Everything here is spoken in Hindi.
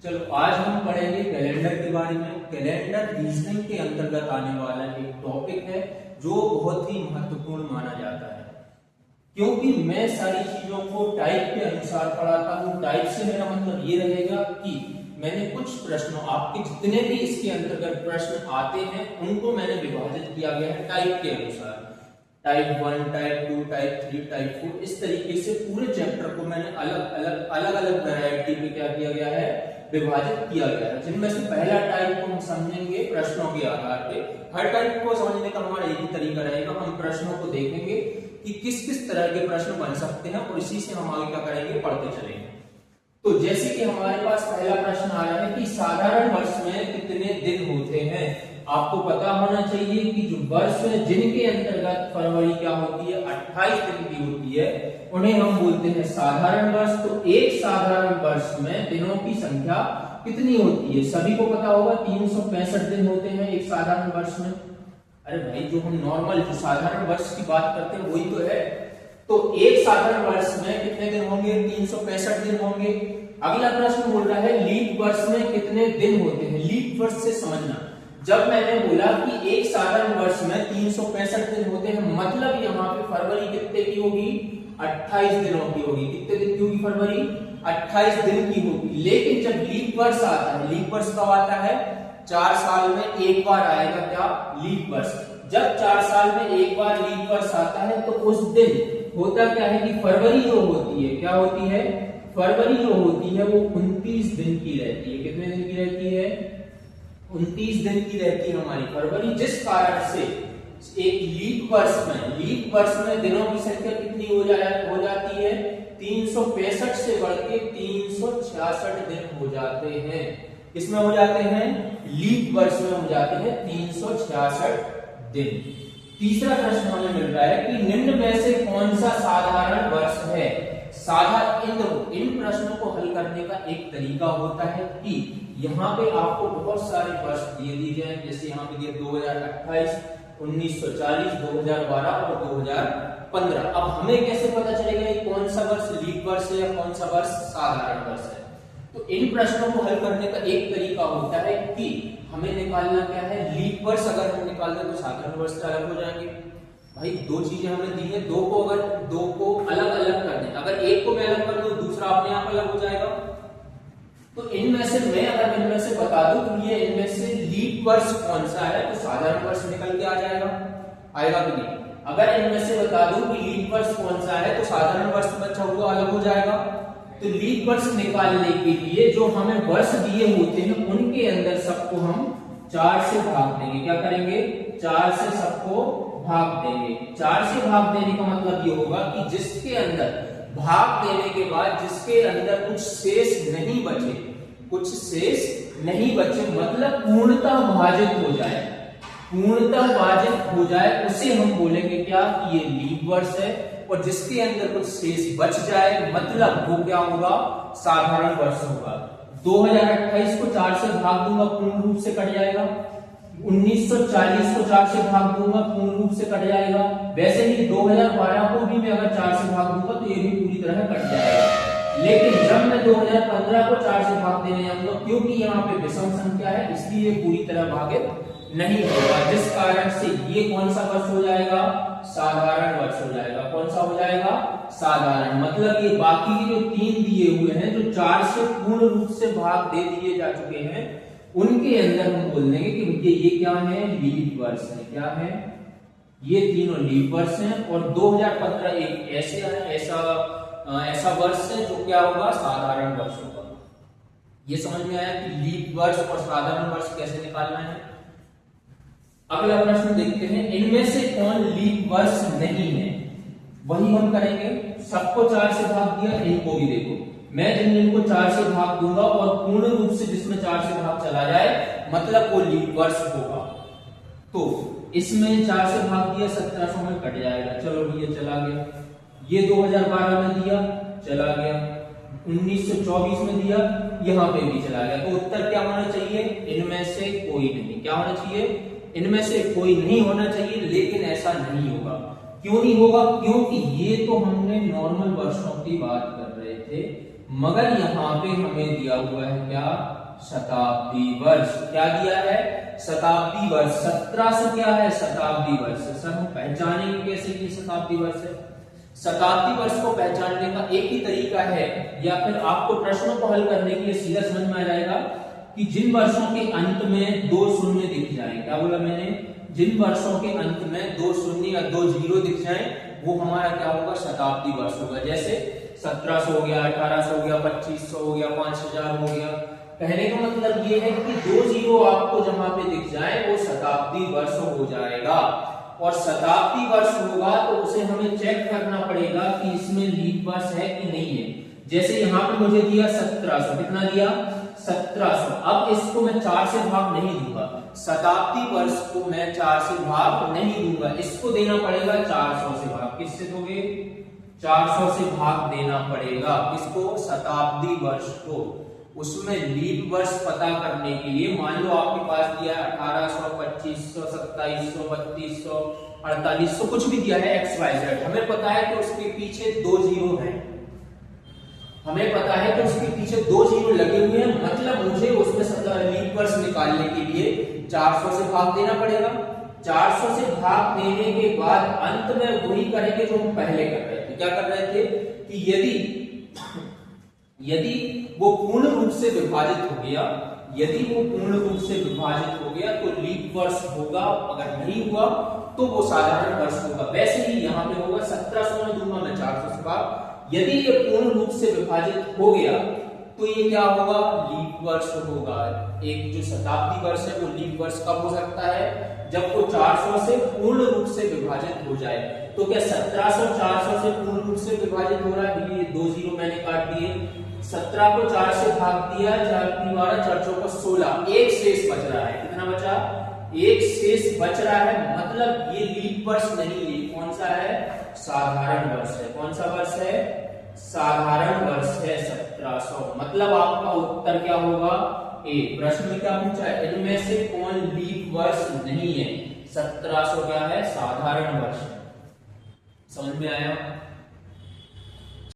चलो आज हम पढ़ेंगे कैलेंडर के बारे में। कैलेंडर रीजनिंग के अंतर्गत आने वाला एक टॉपिक है जो बहुत ही महत्वपूर्ण माना जाता है, क्योंकि मैं सारी चीजों को टाइप के अनुसार पढ़ाता हूँ। टाइप से मेरा मतलब ये रहेगा कि मैंने कुछ प्रश्नों, आपके जितने भी इसके अंतर्गत प्रश्न आते हैं उनको मैंने विभाजित किया गया है टाइप के अनुसार। टाइप 1, टाइप 2, टाइप 3, टाइप 4, इस तरीके से पूरे चैप्टर को मैंने अलग अलग वैरायटी में क्या किया गया है, विभाजित किया गया है। जिनमें से पहला टाइप को हम समझेंगे प्रश्नों के आधार पे। हर टाइप को समझने का हमारा एक ही तरीका रहेगा, हम प्रश्नों को देखेंगे कि किस किस तरह के प्रश्न बन सकते हैं और इसी से हम आगे क्या करेंगे, पढ़ते चलेंगे। तो जैसे कि हमारे पास पहला प्रश्न आ रहा है कि साधारण वर्ष में कितने दिन होते हैं। आपको पता होना चाहिए कि जो वर्ष है जिनके अंतर्गत फरवरी क्या होती है, 28 दिन की होती है, उन्हें हम बोलते हैं साधारण वर्ष। तो एक साधारण वर्ष में दिनों की संख्या कितनी होती है, सभी को पता होगा 365 दिन होते हैं एक साधारण वर्ष में। अरे भाई, जो हम नॉर्मल जो साधारण वर्ष की बात करते हैं वही तो है। तो एक साधारण वर्ष में कितने दिन होंगे, 365 दिन होंगे। अगला प्रश्न बोल रहा है लीप वर्ष में कितने दिन होते हैं। लीप वर्ष से समझना, जब मैंने बोला कि एक साधारण वर्ष में 365 दिन होते हैं, मतलब यहाँ पे फरवरी कितने की होगी, 28 दिनों की होगी। कितने दिन की होगी फरवरी, 28 दिन की होगी। लेकिन जब लीप वर्ष आता है, लीप वर्ष कब आता है, 4 साल में एक बार आएगा क्या, लीप वर्ष। जब 4 साल में एक बार लीप वर्ष आता है तो उस दिन होता क्या है कि फरवरी जो होती है, क्या होती है, फरवरी जो होती है वो 29 दिन की रहती है। कितने दिन की रहती है, 29 दिन की रहती है हमारी फरवरी। जिस कारण से एक लीप वर्ष में दिनों की संख्या कितनी हो जाती है, 365 से बढ़ के 366 दिन हो जाते हैं। इसमें हो जाते हैं, लीप वर्ष में हो जाते हैं 366 दिन। तीसरा प्रश्न हमें मिल रहा है कि निम्न में से कौन सा साधारण वर्ष है। इन प्रश्नों को हल करने का एक तरीका होता है कि यहाँ पे आपको बहुत सारे वर्ष दिए जाए, जैसे यहाँ पे दिए 2028, 1940, 2012 और 2015। अब हमें कैसे पता चलेगा ये कौन सा वर्ष लीप वर्ष है या कौन सा वर्ष साधारण वर्ष है। तो इन प्रश्नों को हल करने का एक तरीका होता है कि हमें निकालना क्या है, लीप वर्ष अगर हम निकाल दें तो साधारण वर्ष से अलग हो जाएंगे। भाई दो चीजें हमें दी है, दो को अलग अलग कर दें, अगर एक को मैं अलग कर दूं दूसरा अपने आप अलग हो जाएगा। तो इनमें से मैं अगर इनमें से बता दूं तो ये इनमें से लीप वर्ष कौन सा है तो साधारण वर्ष निकल के आ जाएगा, आएगा कि नहीं। अगर इनमें से बता दूं कि लीप वर्ष कौन सा है तो साधारण वर्ष बचा हुआ अलग हो जाएगा। तो लीप वर्ष निकालने के लिए जो हमें वर्ष दिए होते हैं उनके अंदर सबको हम 4 से भाग देंगे। क्या करेंगे, 4 से सबको भाग देंगे। 4 से भाग देने का मतलब ये होगा कि जिसके अंदर भाग देने के बाद जिसके अंदर कुछ शेष नहीं बचे, मतलब पूर्णतः भाजित हो जाए, उसे हम बोलेंगे क्या कि ये लीप वर्ष है। और जिसके अंदर कुछ शेष बच जाए मतलब वो क्या होगा, साधारण वर्ष होगा। 2028 को 4 से भाग दूंगा पूर्ण रूप से कट जाएगा। 1940 को 4 से भाग दूंगा पूर्ण रूप से कट जाएगा। वैसे ही 2012 को भी मैं अगर 4 से भाग दूंगा तो ये भी पूरी तरह कट जाएगा। लेकिन जब मैं 2015 को 4 से भाग देने जाऊंगा, क्योंकि यहाँ पे विषम संख्या है इसलिए पूरी तरह भागित नहीं होगा, जिस कारण से ये कौन सा वर्ष हो जाएगा, साधारण वर्ष हो जाएगा। कौन सा हो जाएगा, साधारण। मतलब ये बाकी के जो 3 दिए हुए हैं जो 4 से पूर्ण रूप से भाग दे दिए जा चुके हैं, उनके अंदर हम बोल देंगे कि ये क्या है, लीप वर्ष है। क्या है, ये तीनों लीप वर्ष हैं। और 2015 एक ऐसा वर्ष है जो क्या होगा, साधारण वर्ष होगा। ये समझ में आया कि लीप वर्ष और साधारण वर्ष कैसे निकालना है। अगला प्रश्न देखते हैं, इनमें से कौन लीप वर्ष नहीं है। वही हम करेंगे, सबको 4 से भाग दिया, इनको भी देखो, मैं जिनको 4 से भाग दूंगा और पूर्ण रूप से जिसमें 4 से भाग चला जाए मतलब वो लीप वर्ष होगा। तो इसमें 4 से भाग दिया, 1700 में कट जाएगा। चलो ये चला गया। ये 2012 में दिया, चला गया। 1924 में दिया, यहाँ पे भी चला गया। तो उत्तर क्या होना चाहिए, इनमें से कोई नहीं। क्या होना चाहिए, इनमें से कोई नहीं होना चाहिए। लेकिन ऐसा नहीं होगा, क्यों नहीं होगा, क्योंकि ये तो हमने नॉर्मल वर्षों की बात कर रहे थे। मगर यहाँ पे हमें दिया हुआ है क्या, शताब्दी वर्ष। क्या दिया है, शताब्दी वर्ष। 1700 क्या है, शताब्दी वर्ष। सर हम पहचानेंगे कैसे कि शताब्दी वर्ष है? शताब्दी वर्ष को पहचानने का एक ही तरीका है, या फिर आपको प्रश्नों को हल करने के लिए सीधा समझ में आ जाएगा कि जिन वर्षों के अंत में 2 शून्य दिख जाए, क्या बोला मैंने, जिन वर्षों के अंत में 2 शून्य या 2 जीरो दिख जाए वो हमारा क्या होगा, शताब्दी वर्ष होगा। जैसे 1700 हो गया, 1800 हो गया, 2500 हो गया, 5000 हो गया। कहने का मतलब ये है कि 2 जीरो आपको जहां पे दिख जाए वो शताब्दी वर्ष हो जाएगा। और शताब्दी वर्ष होगा तो उसे हमें चेक करना पड़ेगा कि इसमें लीप वर्ष है कि नहीं है। जैसे यहाँ पे मुझे दिया 1700, कितना दिया, 1700। अब इसको मैं 4 से भाग नहीं दूंगा, शताब्दी वर्ष को मैं 4 से भाग नहीं दूंगा, इसको देना पड़ेगा 400 से भाग। किससे दोगे, 400 से भाग देना पड़ेगा किसको, शताब्दी वर्ष को। उसमें लीप वर्ष पता करने के लिए मान लो आपके पास दिया 1800, 2500, 2700, 3200, 4800 कुछ भी दिया है XYZ, हमें पता है कि उसके पीछे 2 जीरो हैं, हमें पता है कि उसके पीछे 2 जीरो लगे हुए हैं, मतलब मुझे उसमें लीप वर्ष निकालने के लिए 400 से भाग देना पड़ेगा। 400 से भाग देने के बाद अंत में वही करेंगे जो हम पहले कर रहे थे। क्या कर रहे थे कि यदि वो पूर्ण रूप से विभाजित हो गया, यदि वो पूर्ण रूप से विभाजित हो गया तो लीप वर्ष होगा, अगर नहीं हुआ तो वो साधारण वर्ष होगा। वैसे ही यहाँ पे होगा 1700 में दूंगा मैं 400 से भाग, यदि ये पूर्ण रूप से विभाजित हो गया तो ये क्या होगा, लीप वर्ष होगा। एक जो शताब्दी वर्ष है वो लीप वर्ष कब हो सकता है, जब वो 400 से पूर्ण रूप से विभाजित हो जाए। तो क्या 1700 400 से पूर्ण रूप से विभाजित हो रहा है, ये 2 जीरो मैंने काट दिए, 17 को 4 से भाग दिया, 4 को 16, एक शेष बच रहा है। कितना बचा, एक शेष बच रहा है, मतलब ये लीप वर्ष नहीं है, कौन सा है, साधारण वर्ष है। कौन सा वर्ष है, साधारण वर्ष है 1700। मतलब आपका उत्तर क्या होगा, ए। प्रश्न में क्या पूछा है, इनमें से कौन लीप वर्ष नहीं है, 1700 क्या है, साधारण वर्ष। समझ में आया?